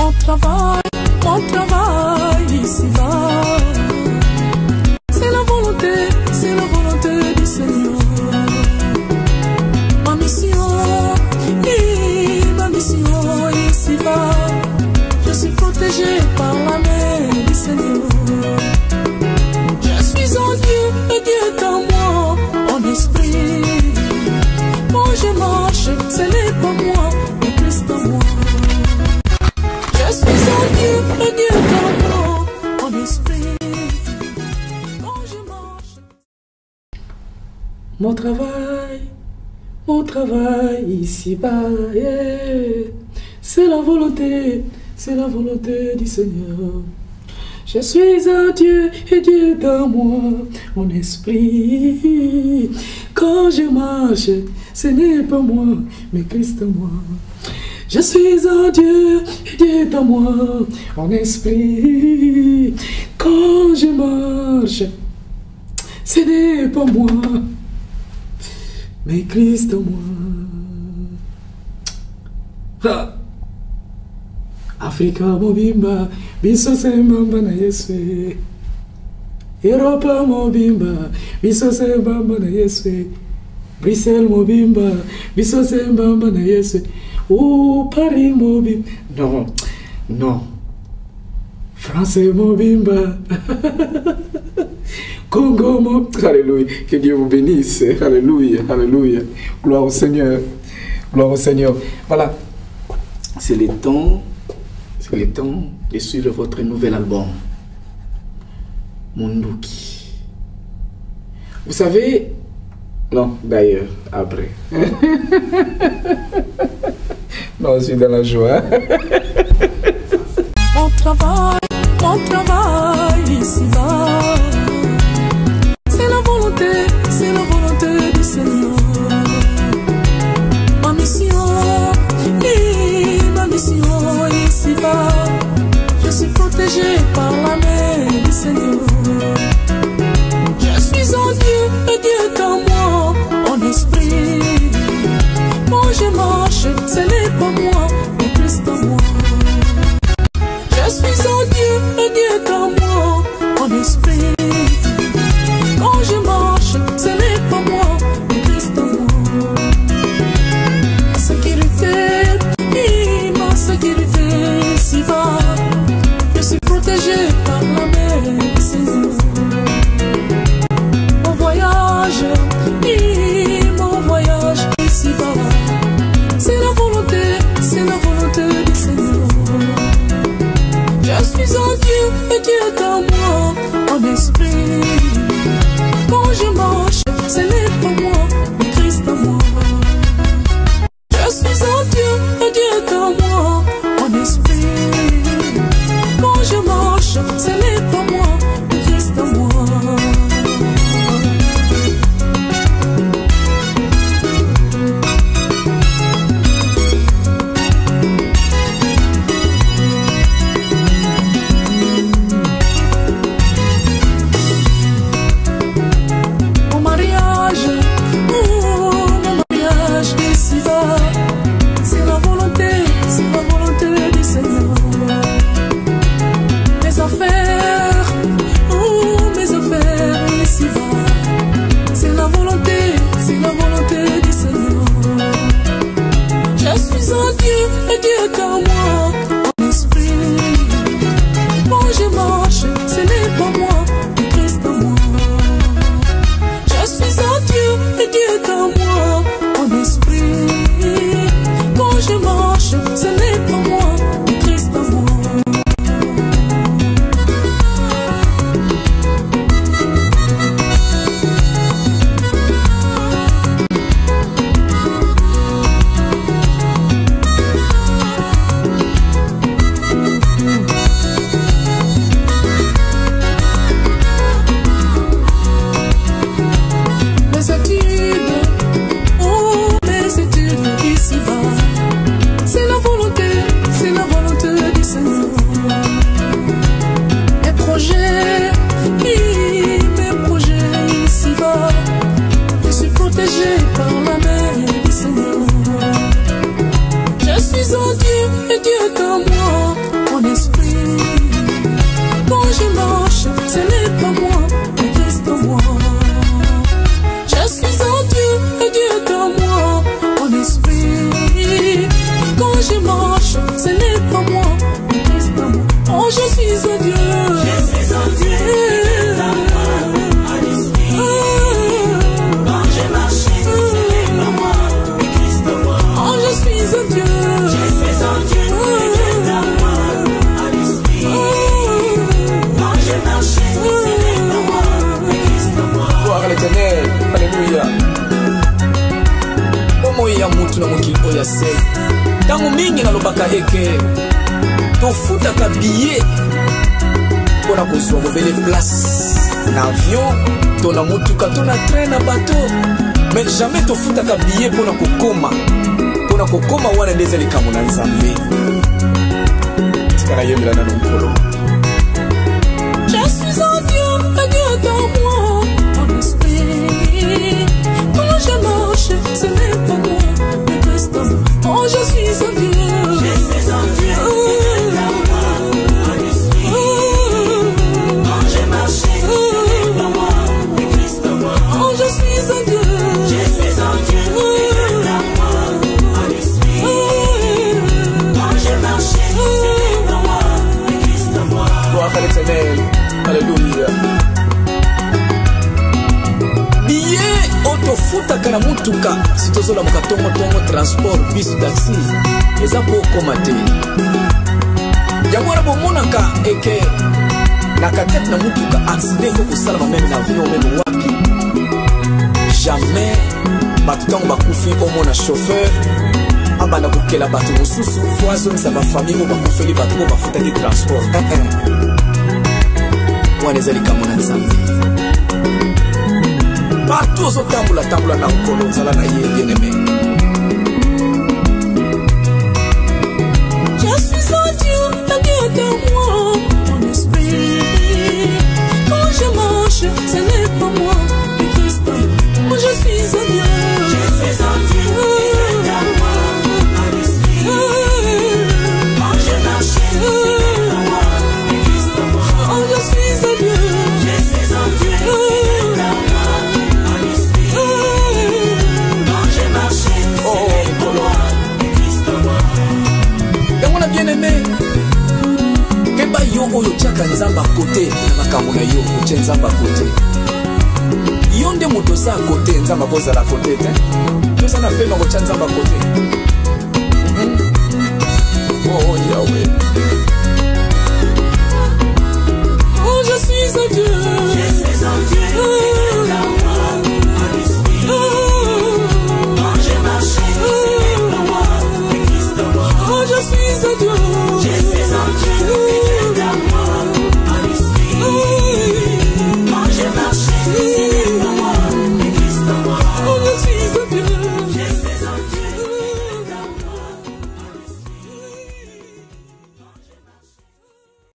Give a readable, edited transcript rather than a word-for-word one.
mon travail ici-bas. C'est la volonté du Seigneur. Ma mission ici-bas. Je suis protégé par la main du Seigneur. Je suis en Dieu et Dieu est en moi, en esprit. Moi je marche, ce n'est pas moi, mais Christ en moi. Je suis en Dieu et Dieu est en moi, en esprit. Moi je marche. Mon travail ici-bas, yeah. C'est la volonté du Seigneur. Je suis un Dieu et Dieu dans moi, mon esprit. Quand je marche, ce n'est pas moi, mais Christ en moi. Je suis un Dieu et Dieu dans moi, mon esprit. Quand je marche, ce n'est pas moi, mais Christ en moi. Ah. Africa mobimba, biso sembamba na Yesu. Europa mobimba, biso sembamba na Yesu. Bruxelles mobimba, biso sembamba na Yesu. Oh, Paris mobimba. Non. Français mobimba. Congo mobimba. Alléluia. Que Dieu vous bénisse. Alléluia. Alléluia. Gloire au Seigneur. Gloire au Seigneur. Voilà. C'est le temps de suivre votre nouvel album, Munduki. Vous savez, non, d'ailleurs, après. Non, je suis dans la joie. Mon travail ici-bas. C'est la volonté du Seigneur. Ma mission ici-bas. Je suis protégé par la main du Seigneur. Je suis en Dieu et Dieu est en moi, en esprit. Moi je marche, ce n'est pas moi, mais Christ en moi. Je suis en Dieu et Dieu est en moi. eke tofutaka billet pour la kozwa mobele place na avion to na motuka to na train na bateau, mais jamais tofutaka billet pour na kokoma wana ndeze likambo na Nzambe tikala yembela na nkolo. Je suis en Dieu, un Dieu dans moi, en esprit. Quand je marche, ce n'est pas moi, mais Christ en moi. Oh, je suis en Dieu. Je suis en Dieu, dans moi, en esprit. Quand je marche, ce n'est pas moi, mais Christ en moi. Oh, je suis en Dieu. Je suis en Dieu, dans moi, en esprit. Quand je marche, ce n'est pas moi, mais Christ en moi. Gloire à l'Éternel. Alléluia. Billet autofutaka na mutuka sitozola mukatongo transport bus taxi eza po komate yamwana bomonaka eke na katete na mutuka accident ko kusala même na avion même wapi jamais batutango bakufi omona chauffeur abana kokela batu mosusu foison sa ba famille ko bakufeli batu ko bafutaki transport wanezali kamona Nzambe partout zo tambula na nkolo zala na ye bien-aimé. Je suis en Dieu, un Dieu de moi, mon esprit. Quand je marche, ce n'est pas moi, mais Christ. Moi je suis en Dieu. Je suis en Dieu, de moi, mon esprit. Quand je marche, ce n'est pas moi, mais Christ. Oh, je suis en Dieu. Je suis en Dieu, de moi, mon esprit. Quand je marche, ce n'est pas moi, mais Christ. Yamona bien-aimé keba yo oyo tiaka Nzamba kote na makambo na yo otie Nzamba kote yo nde moto sa kote Nzamba kozala kote te toza na pema kotia Nzamba kote oh Yahweh